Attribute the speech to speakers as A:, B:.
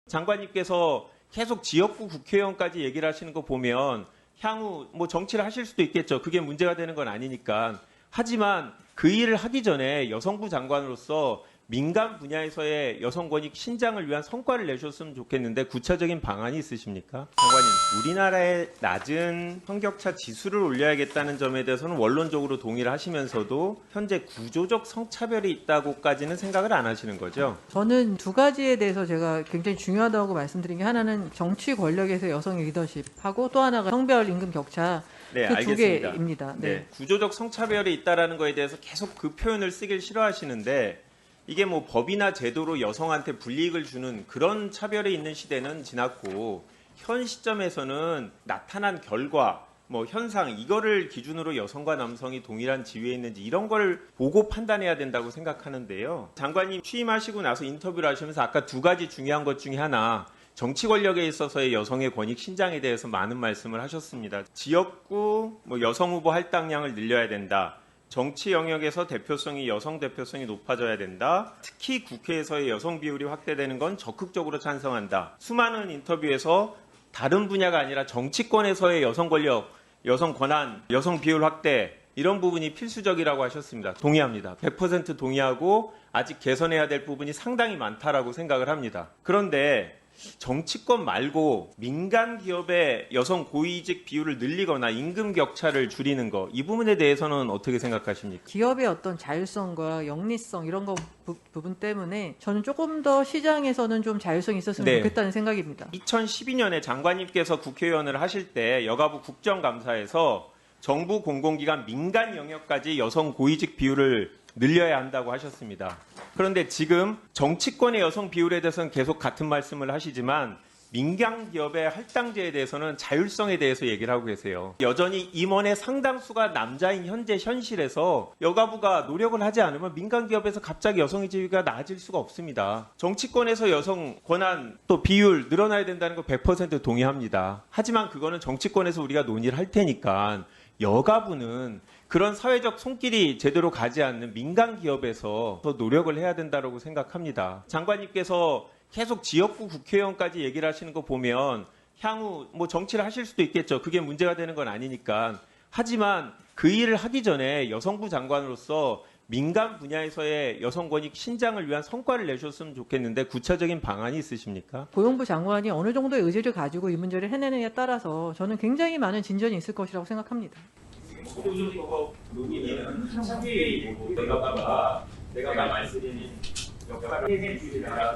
A: 장관님께서 계속 지역구 국회의원까지 얘기를 하시는 거 보면 향후 뭐 정치를 하실 수도 있겠죠. 그게 문제가 되는 건 아니니까. 하지만 그 일을 하기 전에 여성부 장관으로서 민간 분야에서의 여성 권익 신장을 위한 성과를 내셨으면 좋겠는데 구체적인 방안이 있으십니까? 장관님, 우리나라의 낮은 성격차 지수를 올려야겠다는 점에 대해서는 원론적으로 동의를 하시면서도 현재 구조적 성차별이 있다고까지는 생각을 안 하시는 거죠?
B: 저는 두 가지에 대해서 제가 굉장히 중요하다고 말씀드린 게 하나는 정치 권력에서 여성의 리더십하고 또 하나가 성별 임금 격차
A: 네,
B: 그 두
A: 알겠습니다.
B: 개입니다.
A: 네, 구조적 성차별이 있다라는 거에 대해서 계속 그 표현을 쓰길 싫어하시는데 이게 뭐 법이나 제도로 여성한테 불이익을 주는 그런 차별이 있는 시대는 지났고 현 시점에서는 나타난 결과, 뭐 현상 이거를 기준으로 여성과 남성이 동일한 지위에 있는지 이런 걸 보고 판단해야 된다고 생각하는데요. 장관님 취임하시고 나서 인터뷰를 하시면서 아까 두 가지 중요한 것 중에 하나 정치 권력에 있어서의 여성의 권익 신장에 대해서 많은 말씀을 하셨습니다. 지역구 뭐 여성 후보 할당량을 늘려야 된다. 정치 영역에서 여성 대표성이 높아져야 된다. 특히 국회에서의 여성 비율이 확대되는 건 적극적으로 찬성한다. 수많은 인터뷰에서 다른 분야가 아니라 정치권에서의 여성 권력, 여성 권한, 여성 비율 확대 이런 부분이 필수적이라고 하셨습니다. 동의합니다. 100% 동의하고 아직 개선해야 될 부분이 상당히 많다라고 생각을 합니다. 그런데 정치권 말고 민간 기업의 여성 고위직 비율을 늘리거나 임금 격차를 줄이는 거 이 부분에 대해서는 어떻게 생각하십니까?
B: 기업의 어떤 자율성과 영리성 이런 거 부분 때문에 저는 조금 더 시장에서는 좀 자율성이 있었으면 좋겠다는 생각입니다.
A: 2012년에 장관님께서 국회의원을 하실 때 여가부 국정감사에서 정부 공공기관 민간 영역까지 여성 고위직 비율을 늘려야 한다고 하셨습니다. 그런데 지금 정치권의 여성 비율에 대해서는 계속 같은 말씀을 하시지만 민간 기업의 할당제에 대해서는 자율성에 대해서 얘기를 하고 계세요. 여전히 임원의 상당수가 남자인 현재 현실에서 여가부가 노력을 하지 않으면 민간 기업에서 갑자기 여성의 지위가 나아질 수가 없습니다. 정치권에서 여성 권한 또 비율 늘어나야 된다는 거 100% 동의합니다. 하지만 그거는 정치권에서 우리가 논의를 할 테니까 여가부는 그런 사회적 손길이 제대로 가지 않는 민간 기업에서 더 노력을 해야 된다고 생각합니다. 장관님께서 계속 지역구 국회의원까지 얘기를 하시는 거 보면 향후 뭐 정치를 하실 수도 있겠죠. 그게 문제가 되는 건 아니니까. 하지만 그 일을 하기 전에 여성부 장관으로서 민간 분야에서의 여성 권익 신장을 위한 성과를 내셨으면 좋겠는데 구체적인 방안이 있으십니까?
B: 고용부 장관이 어느 정도의 의지를 가지고 이 문제를 해내느냐에 따라서 저는 굉장히 많은 진전이 있을 것이라고 생각합니다.
A: 소유주법 논의는 차기 내가 말씀드린 역할을 해주시라.